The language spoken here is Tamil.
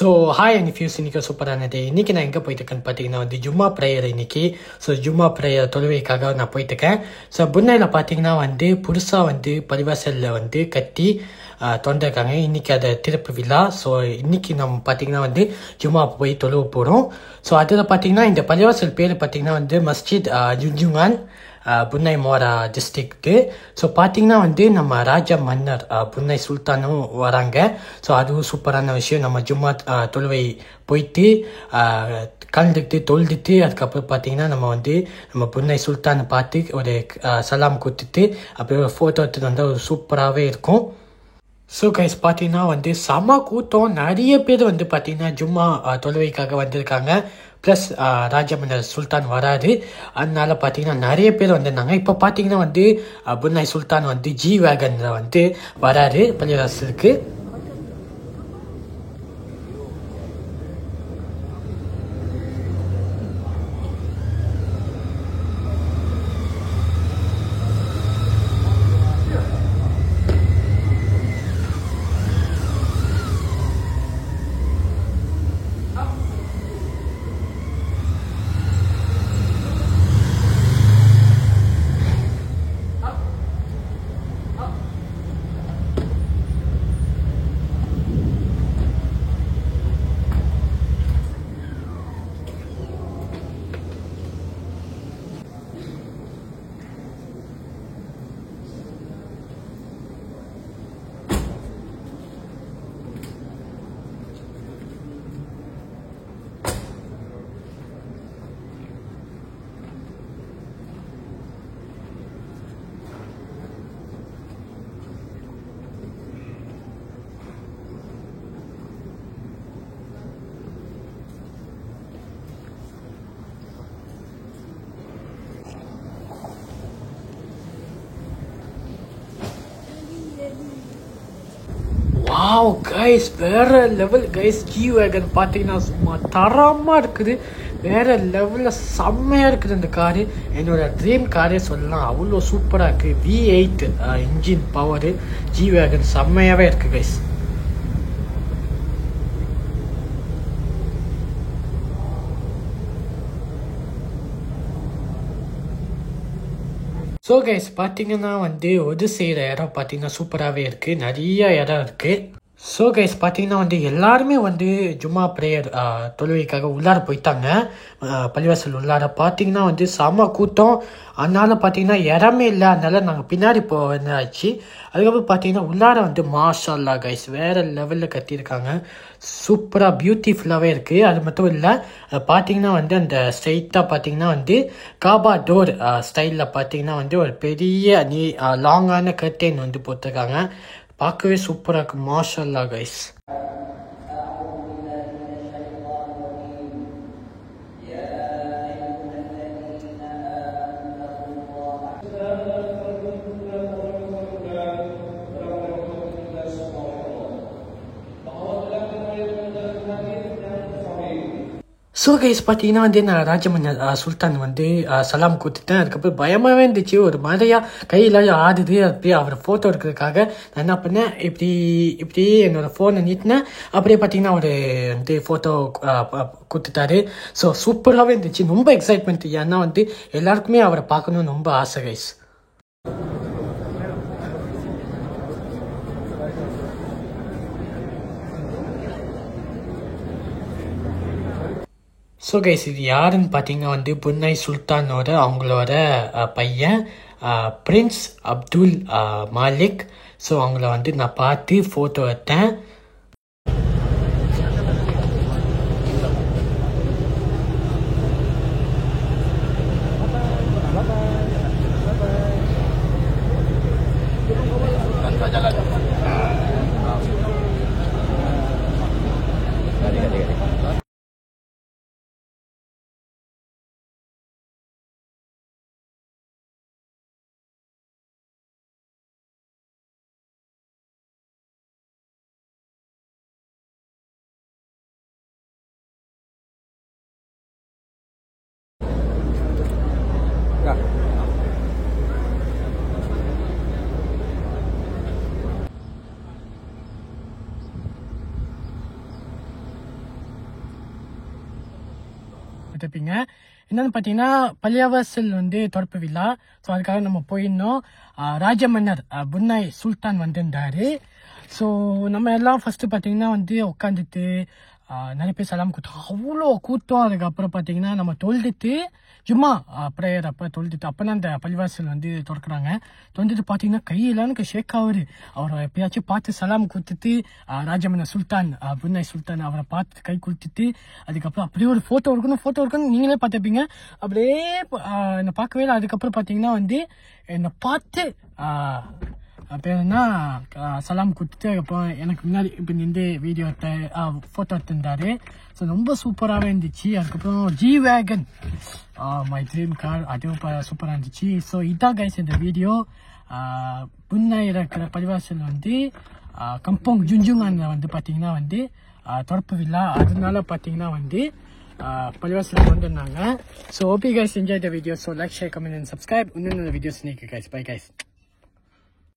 ஸோ ஹாய் அண்ட் ஃபியூஸ் இன்னைக்கு சூப்பரான டே. இன்னைக்கு நான் எங்கே போயிட்டுருக்கேன்னு பார்த்தீங்கன்னா ஜும்மா ப்ரேயர் இன்னைக்கு. ஸோ ஜும்மா ப்ரேயர் தொழுவைக்காக நான் போயிட்டுருக்கேன். ஸோ புன்னையில் பார்த்தீங்கன்னா புதுசாக பரிவாசலில் கட்டி திறந்துருக்காங்க. இன்னைக்கு அதை திறப்பு விழா. ஸோ இன்னைக்கு நம்ம பார்த்தீங்கன்னா ஜும்மா போய் தொழுவ போகிறோம். ஸோ அதில் பார்த்தீங்கன்னா இந்த பரிவாசல் பேர் பார்த்தீங்கன்னா மஸ்ஜித் ஜுஞ்சுங்கான் புன்னை மோரா டிஸ்ட்ரிக்ட்டு. ஸோ பார்த்தீங்கன்னா நம்ம ராஜா மன்னர் புன்னை சுல்தானும் வராங்க. ஸோ அதுவும் சூப்பரான விஷயம். நம்ம ஜும்மா தொழுவை போயிட்டு கலந்துட்டு தொழுதுட்டு அதுக்கப்புறம் பார்த்தீங்கன்னா நம்ம புன்னை சுல்தானை பார்த்து ஒரு சலாம் கொடுத்துட்டு அப்படியே ஒரு ஃபோட்டோ எடுத்துட்டு ஒரு சூப்பராகவே இருக்கும். ஸோ கைஸ் பார்த்தீங்கன்னா செம கூட்டம். நிறைய பேர் பார்த்தீங்கன்னா ஜும்மா தொழுவைக்காக வந்திருக்காங்க. ப்ளஸ் ராஜமன்னர் சுல்தான் வராது. அதனால பார்த்தீங்கன்னா நிறைய பேர் வந்திருந்தாங்க. இப்போ பார்த்தீங்கன்னா புன்னை சுல்தான் ஜி வேகனில் வராரு பள்ளிவாசலுக்கு. வாவ் கைஸ், வேற லெவல் கைஸ். ஜி வேகன் பார்த்தீங்கன்னா சும்மா தரமாக இருக்குது. வேற லெவலில் செம்மையாக இருக்குது இந்த காரு. என்னோட ட்ரீம் காரே சொல்லலாம். அவ்வளோ சூப்பராக இருக்குது. V8 engine power. ஜி வேகன் செம்மையாகவே இருக்குது கைஸ். ஸோ கைஸ் பார்த்தீங்கன்னா ஒரு செய்கிற இடம் பார்த்தீங்கன்னா சூப்பராகவே இருக்குது. நிறைய இடம் இருக்குது. ஸோ கைஸ் பார்த்தீங்கன்னா எல்லாருமே ஜும்மா ப்ரேயர் தொழுவைக்காக உள்ளார போயிட்டாங்க. பள்ளிவாசல் உள்ளார பார்த்தீங்கன்னா செம கூட்டம். அதனால பார்த்தீங்கன்னா இடமே இல்லை. அதனால நாங்கள் பின்னாடி ஆச்சு. அதுக்கப்புறம் பார்த்தீங்கன்னா உள்ளார மாஷா அல்லா கைஸ் வேறு லெவலில் கட்டியிருக்காங்க. சூப்பராக பியூட்டிஃபுல்லாகவே இருக்குது. அது மட்டும் இல்லை பார்த்தீங்கன்னா அந்த ஸ்ட்ரைட்டாக பார்த்தீங்கன்னா காபா டோர் ஸ்டைலில் பார்த்தீங்கன்னா ஒரு பெரிய லாங்கான கர்டைன் போட்டிருக்காங்க. பார்க்கவே சூப்பராக இருக்குது. மாஷா அல்லா கைஸ். ஸோ கைஸ் பார்த்தீங்கன்னா நான் ராஜமன்னர் சுல்தான் சலாம் கொடுத்துட்டேன். அதுக்கப்புறம் பயமாகவே இருந்துச்சு. ஒரு மாதிரியாக கையில் ஆடுது. அப்படியே அவர் ஃபோட்டோ எடுக்கிறதுக்காக நான் என்ன பண்ணேன், இப்படி என்னோடய ஃபோனை நீட்டினேன். அப்படியே பார்த்தீங்கன்னா அவர் ஃபோட்டோ கொடுத்துட்டாரு. ஸோ சூப்பராகவே இருந்துச்சு. ரொம்ப எக்ஸைட்மெண்ட். ஏன்னா எல்லாருக்குமே அவரை பார்க்கணுன்னு ரொம்ப ஆசை கைஸ். ஸோ கைஸ் இது யாருன்னு பார்த்தீங்கன்னா புன்னை சுல்தானோட அவங்களோட பையன் பிரின்ஸ் அப்துல் மாலிக். ஸோ அவங்கள நான் பார்த்து ஃபோட்டோ எடுத்தேன். பார்த்துருப்பீங்க. என்னன்னு பார்த்தீங்கன்னா பள்ளிவாசல் வந்து திறப்பு விழா. ஸோ அதுக்காக நம்ம போயிருந்தோம். ராஜமன்னர் புன்னாய் சுல்தான் வந்திருந்தாரு. ஸோ நம்ம எல்லாம் ஃபர்ஸ்ட் பார்த்தீங்கன்னா வந்து உட்காந்துட்டு நிறைய பேர் சலாம் கொடுத்தோம். அவ்வளோ கூட்டம். அதுக்கப்புறம் பார்த்தீங்கன்னா நம்ம தொழுதுட்டு ஜும்மா ப்ரேயர் அப்போ தொழுதுட்டு அப்போனா அந்த பள்ளிவாசல் வந்து திறக்கிறாங்க. தொழுதுட்டு பார்த்தீங்கன்னா கையெல்லாம் எனக்கு ஷேக் ஆகுது. அவரை எப்பயாச்சும் பார்த்து சலாம் கொடுத்துட்டு ராஜமன்னர் சுல்தான் புன்னாய் சுல்தான் அவரை பார்த்து கை கொடுத்துட்டு அதுக்கப்புறம் அப்படியே ஒரு ஃபோட்டோ இருக்கணும் நீங்களே பார்த்துப்பீங்க. அப்படியே என்னை பார்க்கவே இல்லை. அதுக்கப்புறம் பார்த்தீங்கன்னா வந்து என்னை பார்த்து பேருன்னா சலாம் கொடுத்துட்டு அப்புறம் எனக்கு முன்னாடி இப்போ நின்று வீடியோ ஃபோட்டோ எடுத்திருந்தாரு. ஸோ ரொம்ப சூப்பராகவே இருந்துச்சு. அதுக்கப்புறம் G-Wagon மை ட்ரீம் கார் அதுவும் சூப்பராக இருந்துச்சு. ஸோ இதான் கைஸ் இந்த வீடியோ. புன்னாய் இருக்கிற பள்ளிவாசல் வந்து கம்போங் ஜுன்ஜுங்கான வந்து பார்த்தீங்கன்னா வந்து திறப்பு விழா. அதனால பார்த்தீங்கன்னா வந்து பள்ளிவாசலுக்கு வந்துருந்தாங்க. So hope guys enjoy the video. So like share comment and subscribe. இன்னொன்று வீடியோஸ் நினைக்க கைஸ். Bye guys.